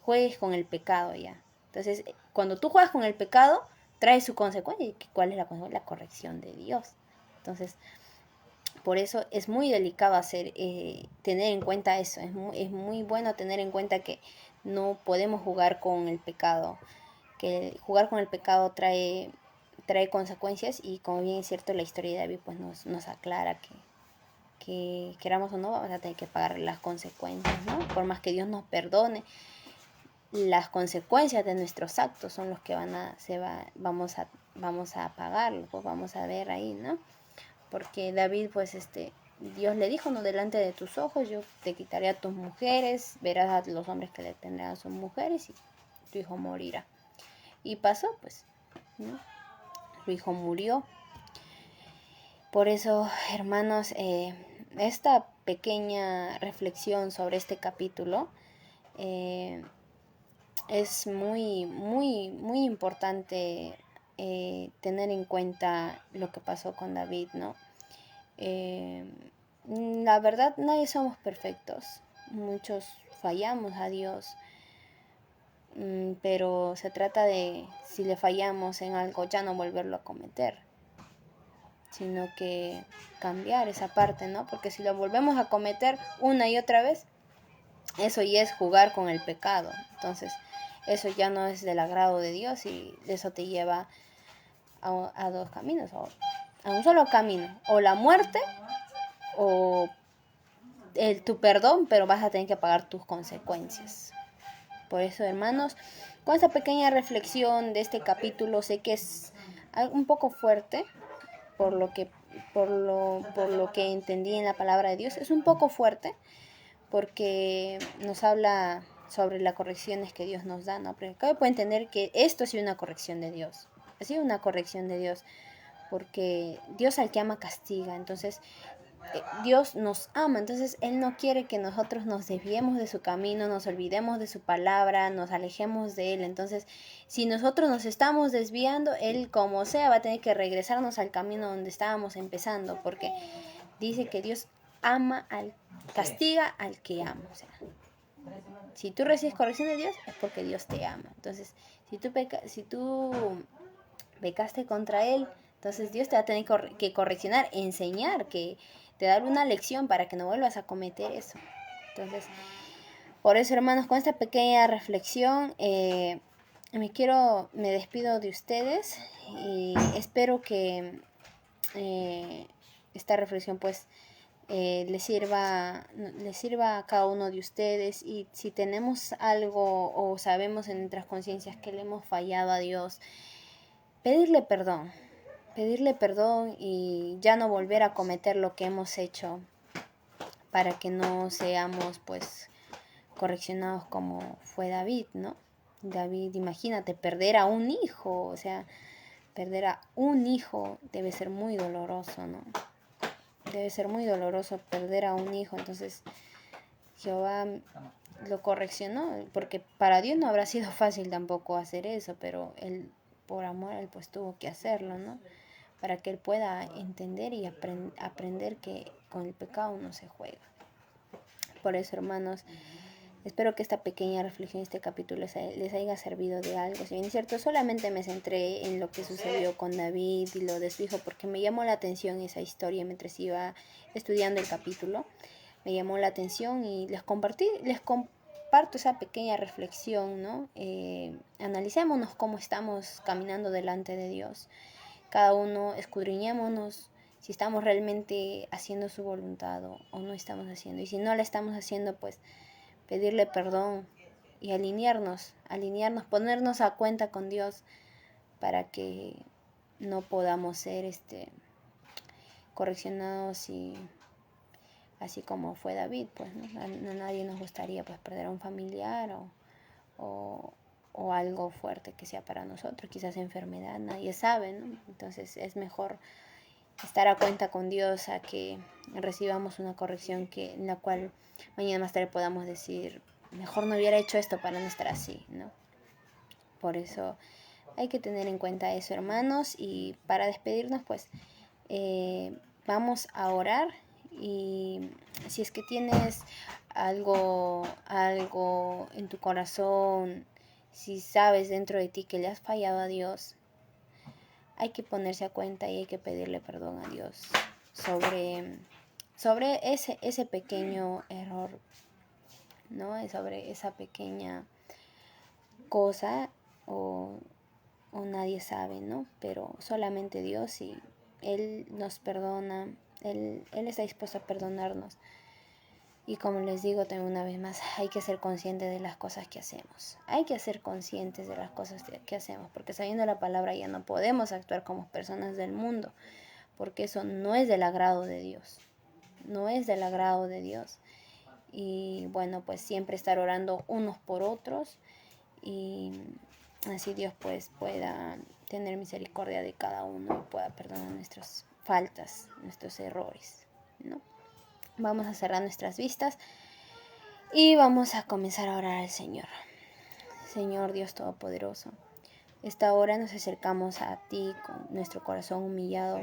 juegues con el pecado ya. Entonces, cuando tú juegas con el pecado, trae su consecuencia. ¿Y cuál es la consecuencia? La corrección de Dios. Entonces, por eso es muy delicado tener en cuenta eso. Es muy bueno tener en cuenta que no podemos jugar con el pecado. Que jugar con el pecado trae consecuencias y como bien es cierto la historia de David pues nos aclara que queramos o no vamos a tener que pagar las consecuencias, ¿no? Por más que Dios nos perdone, las consecuencias de nuestros actos son los que vamos a pagarlo, pues vamos a ver ahí, ¿no? Porque David pues Dios le dijo, no, delante de tus ojos yo te quitaré a tus mujeres, verás a los hombres que le tendrán a sus mujeres y tu hijo morirá. Y pasó pues, ¿no? Su hijo murió. Por eso, hermanos, esta pequeña reflexión sobre este capítulo es muy importante tener en cuenta lo que pasó con David, ¿no? La verdad, nadie somos perfectos. Muchos fallamos a Dios, pero se trata de, si le fallamos en algo, ya no volverlo a cometer, sino que cambiar esa parte, ¿no? Porque si lo volvemos a cometer una y otra vez, eso ya es jugar con el pecado. Entonces, eso ya no es del agrado de Dios y eso te lleva a dos caminos, o a un solo camino, o la muerte o tu perdón, pero vas a tener que pagar tus consecuencias. Por eso, hermanos, con esta pequeña reflexión de este capítulo, sé que es un poco fuerte, por lo que por lo que entendí en la palabra de Dios, es un poco fuerte porque nos habla sobre las correcciones que Dios nos da, ¿no? Pero acá puede entender que esto ha sido una corrección de Dios, ha sido una corrección de Dios, porque Dios al que ama castiga. Entonces Dios nos ama, entonces Él no quiere que nosotros nos desviemos de su camino, nos olvidemos de su palabra, nos alejemos de Él. Entonces, si nosotros nos estamos desviando, Él como sea va a tener que regresarnos al camino donde estábamos empezando, porque dice que Dios castiga al que ama. O sea, si tú recibes corrección de Dios es porque Dios te ama. Entonces, si tú pecaste contra Él, entonces Dios te va a tener que correccionar, enseñar, que te dar una lección para que no vuelvas a cometer eso. Entonces, por eso, hermanos, con esta pequeña reflexión, me despido de ustedes y espero que esta reflexión pues les sirva a cada uno de ustedes, y si tenemos algo o sabemos en nuestras conciencias que le hemos fallado a Dios, pedirle perdón y ya no volver a cometer lo que hemos hecho, para que no seamos pues correccionados como fue David, ¿no? David, imagínate, perder a un hijo, o sea, perder a un hijo debe ser muy doloroso, ¿no? Debe ser muy doloroso perder a un hijo. Entonces Jehová lo correccionó, porque para Dios no habrá sido fácil tampoco hacer eso, pero él, por amor, él pues tuvo que hacerlo, ¿no? Para que él pueda entender y aprender que con el pecado no se juega. Por eso, hermanos, espero que esta pequeña reflexión, este capítulo les haya servido de algo. Si bien es cierto, solamente me centré en lo que sucedió con David y lo de su hijo, porque me llamó la atención esa historia mientras iba estudiando el capítulo. Me llamó la atención y les comparto esa pequeña reflexión, ¿no? Analicémonos cómo estamos caminando delante de Dios. Cada uno escudriñémonos si estamos realmente haciendo su voluntad o no estamos haciendo. Y si no la estamos haciendo, pues pedirle perdón y alinearnos, ponernos a cuenta con Dios para que no podamos ser correccionados y así como fue David, pues ¿no? A nadie nos gustaría pues perder a un familiar o algo fuerte que sea para nosotros, quizás enfermedad, nadie sabe, ¿no? Entonces es mejor estar a cuenta con Dios a que recibamos una corrección en la cual mañana más tarde podamos decir, mejor no hubiera hecho esto para no estar así, ¿no? Por eso hay que tener en cuenta eso, hermanos. Y para despedirnos, pues vamos a orar. Y si es que tienes algo en tu corazón, si sabes dentro de ti que le has fallado a Dios, hay que ponerse a cuenta y hay que pedirle perdón a Dios sobre ese pequeño error, ¿no? Sobre esa pequeña cosa o nadie sabe, ¿no? Pero solamente Dios, y Él nos perdona, Él está dispuesto a perdonarnos. Y como les digo también una vez más, hay que ser conscientes de las cosas que hacemos. Hay que ser conscientes de las cosas que hacemos, porque sabiendo la palabra ya no podemos actuar como personas del mundo, porque eso no es del agrado de Dios. No es del agrado de Dios. Y bueno, pues siempre estar orando unos por otros, y así Dios pues pueda tener misericordia de cada uno y pueda perdonar nuestras faltas, nuestros errores, ¿no? Vamos a cerrar nuestras vistas y vamos a comenzar a orar al Señor. Señor Dios Todopoderoso, esta hora nos acercamos a ti con nuestro corazón humillado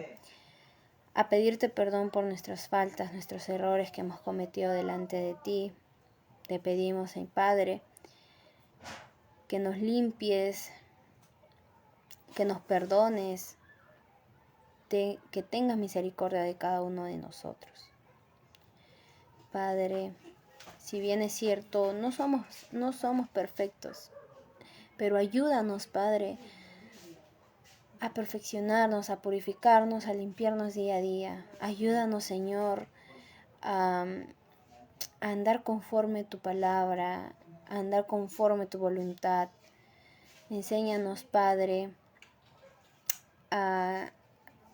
a pedirte perdón por nuestras faltas, nuestros errores que hemos cometido delante de ti. Te pedimos, Padre, que nos limpies, que nos perdones, que tengas misericordia de cada uno de nosotros. Padre, si bien es cierto, no somos perfectos, pero ayúdanos, Padre, a perfeccionarnos, a purificarnos, a limpiarnos día a día. Ayúdanos, Señor, a andar conforme tu palabra, a andar conforme tu voluntad. Enséñanos, Padre,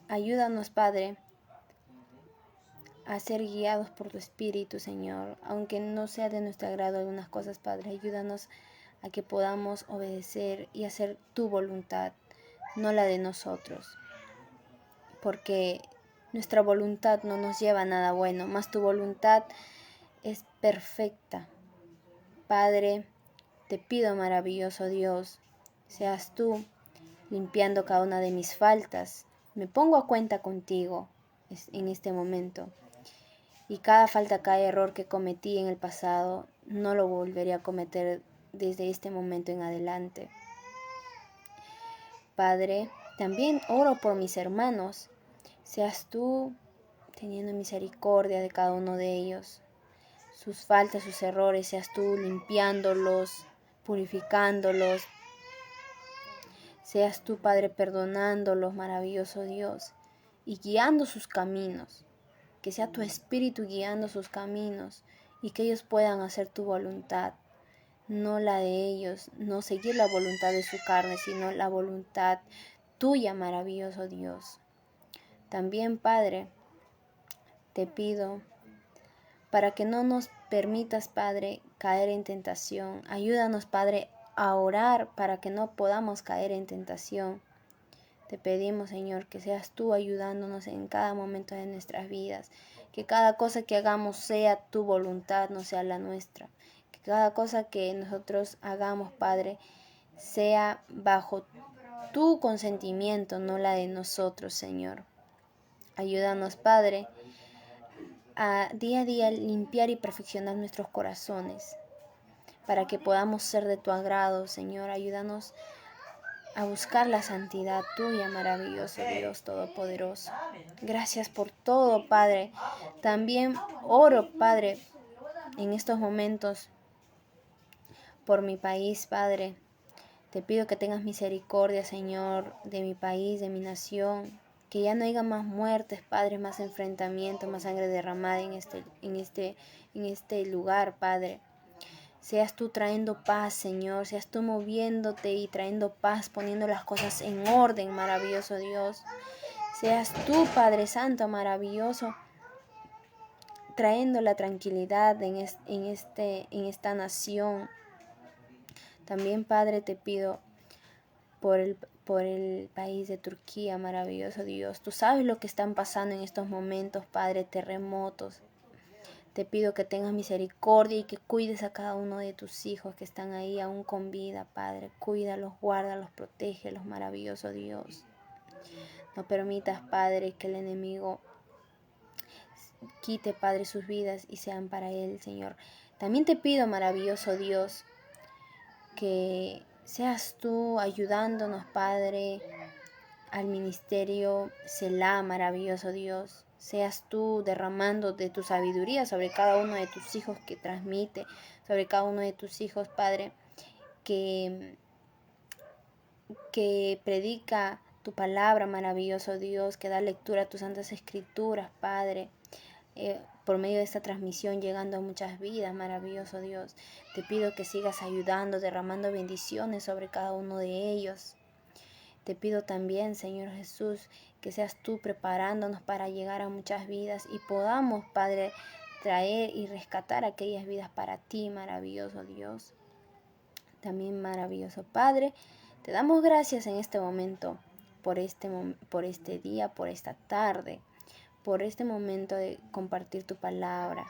ayúdanos, Padre, a ser guiados por tu Espíritu, Señor. Aunque no sea de nuestro agrado algunas cosas, Padre, ayúdanos a que podamos obedecer y hacer tu voluntad, no la de nosotros. Porque nuestra voluntad no nos lleva a nada bueno, mas tu voluntad es perfecta. Padre, te pido, maravilloso Dios, seas tú limpiando cada una de mis faltas. Me pongo a cuenta contigo en este momento. Y cada falta, cada error que cometí en el pasado, no lo volveré a cometer desde este momento en adelante. Padre, también oro por mis hermanos. Seas tú teniendo misericordia de cada uno de ellos. Sus faltas, sus errores, seas tú limpiándolos, purificándolos. Seas tú, Padre, perdonándolos, maravilloso Dios, y guiando sus caminos. Que sea tu Espíritu guiando sus caminos y que ellos puedan hacer tu voluntad, no la de ellos, no seguir la voluntad de su carne, sino la voluntad tuya, maravilloso Dios. También, Padre, te pido para que no nos permitas, Padre, caer en tentación. Ayúdanos, Padre, a orar para que no podamos caer en tentación. Te pedimos, Señor, que seas tú ayudándonos en cada momento de nuestras vidas. Que cada cosa que hagamos sea tu voluntad, no sea la nuestra. Que cada cosa que nosotros hagamos, Padre, sea bajo tu consentimiento, no la de nosotros, Señor. Ayúdanos, Padre, a día limpiar y perfeccionar nuestros corazones, para que podamos ser de tu agrado, Señor. Ayúdanos a buscar la santidad tuya, maravilloso Dios Todopoderoso. Gracias por todo, Padre. También oro, Padre, en estos momentos por mi país, Padre. Te pido que tengas misericordia, Señor, de mi país, de mi nación. Que ya no haya más muertes, Padre, más enfrentamientos, más sangre derramada en este lugar, Padre. Seas tú trayendo paz, Señor. Seas tú moviéndote y trayendo paz, poniendo las cosas en orden, maravilloso Dios. Seas tú, Padre Santo, maravilloso, trayendo la tranquilidad en esta nación. También, Padre, te pido por el país de Turquía, maravilloso Dios. Tú sabes lo que están pasando en estos momentos, Padre, terremotos, Te pido que tengas misericordia y que cuides a cada uno de tus hijos que están ahí aún con vida, Padre. Cuídalos, guárdalos, protégelos, maravilloso Dios. No permitas, Padre, que el enemigo quite, Padre, sus vidas y sean para Él, Señor. También te pido, maravilloso Dios, que seas tú ayudándonos, Padre, al ministerio Selah, maravilloso Dios. Seas tú derramando de tu sabiduría sobre cada uno de tus hijos que transmite, sobre cada uno de tus hijos, Padre, que predica tu palabra, maravilloso Dios, que da lectura a tus santas escrituras, Padre, por medio de esta transmisión llegando a muchas vidas, maravilloso Dios. Te pido que sigas ayudando, derramando bendiciones sobre cada uno de ellos. Te pido también, Señor Jesús, que seas tú preparándonos para llegar a muchas vidas y podamos, Padre, traer y rescatar aquellas vidas para ti, maravilloso Dios. También, maravilloso Padre, te damos gracias en este momento, por este día, por esta tarde, por este momento de compartir tu palabra.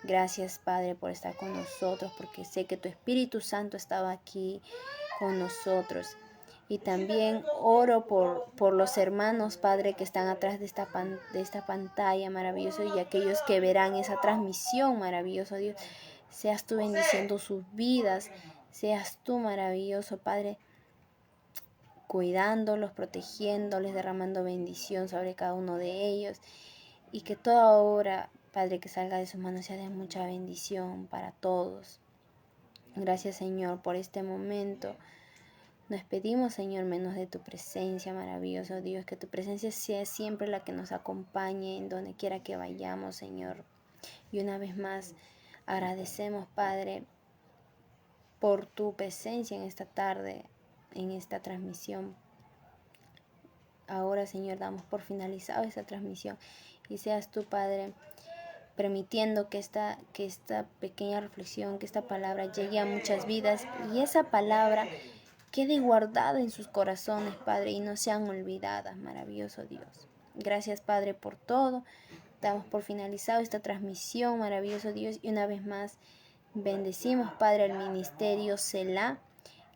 Gracias, Padre, por estar con nosotros, porque sé que tu Espíritu Santo estaba aquí con nosotros. Y también oro por los hermanos, Padre, que están atrás de esta pantalla, maravilloso, y aquellos que verán esa transmisión, maravilloso Dios. Seas tú bendiciendo sus vidas, seas tú, maravilloso Padre, cuidándolos, protegiéndoles, derramando bendición sobre cada uno de ellos. Y que toda obra, Padre, que salga de sus manos sea de mucha bendición para todos. Gracias, Señor, por este momento. Nos pedimos, Señor, menos de tu presencia, maravilloso Dios, que tu presencia sea siempre la que nos acompañe en donde quiera que vayamos, Señor. Y una vez más, agradecemos, Padre, por tu presencia en esta tarde, en esta transmisión. Ahora, Señor, damos por finalizado esta transmisión y seas tú, Padre, permitiendo que esta pequeña reflexión, que esta palabra llegue a muchas vidas y esa palabra quede guardada en sus corazones, Padre, y no sean olvidadas, maravilloso Dios. Gracias, Padre, por todo. Damos por finalizado esta transmisión, maravilloso Dios, y una vez más bendecimos, Padre, el ministerio Selah,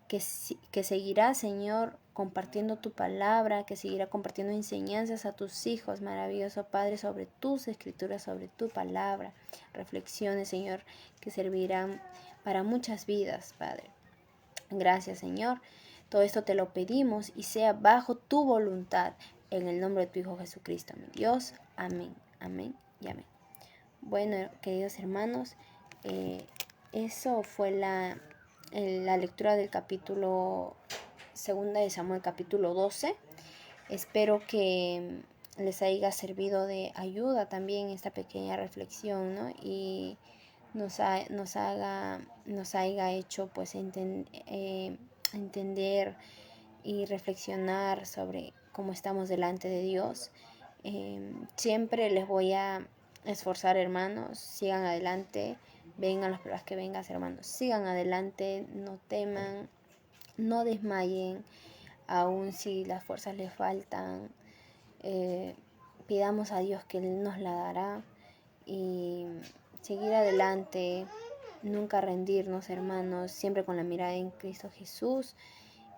que seguirá, Señor, compartiendo tu palabra, que seguirá compartiendo enseñanzas a tus hijos, maravilloso Padre, sobre tus escrituras, sobre tu palabra, reflexiones, Señor, que servirán para muchas vidas, Padre. Gracias, Señor. Todo esto te lo pedimos y sea bajo tu voluntad, en el nombre de tu Hijo Jesucristo, mi Dios. Amén, amén y amén. Bueno, queridos hermanos, eso fue la lectura del capítulo 2 de Samuel, capítulo 12. Espero que les haya servido de ayuda también esta pequeña reflexión, ¿no? Y nos haya hecho pues entender y reflexionar sobre cómo estamos delante de Dios. Siempre les voy a esforzar, hermanos, sigan adelante, vengan las pruebas que vengan, hermanos, sigan adelante, no teman, no desmayen, aun si las fuerzas les faltan. Pidamos a Dios que Él nos la dará y seguir adelante, nunca rendirnos, hermanos, siempre con la mirada en Cristo Jesús.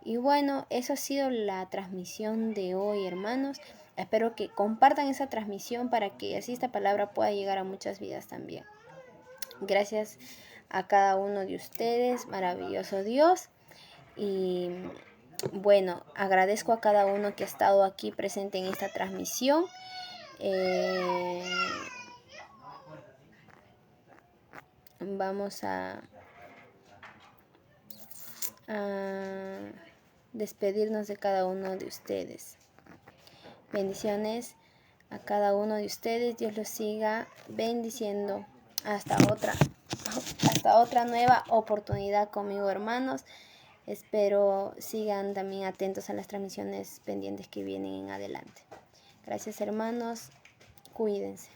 Y bueno, eso ha sido la transmisión de hoy, hermanos. Espero que compartan esa transmisión para que así esta palabra pueda llegar a muchas vidas también. Gracias a cada uno de ustedes, maravilloso Dios. Y bueno, agradezco a cada uno que ha estado aquí presente en esta transmisión. Vamos a despedirnos de cada uno de ustedes. Bendiciones a cada uno de ustedes. Dios los siga bendiciendo. Hasta otra nueva oportunidad conmigo, hermanos. Espero sigan también atentos a las transmisiones pendientes que vienen en adelante. Gracias, hermanos. Cuídense.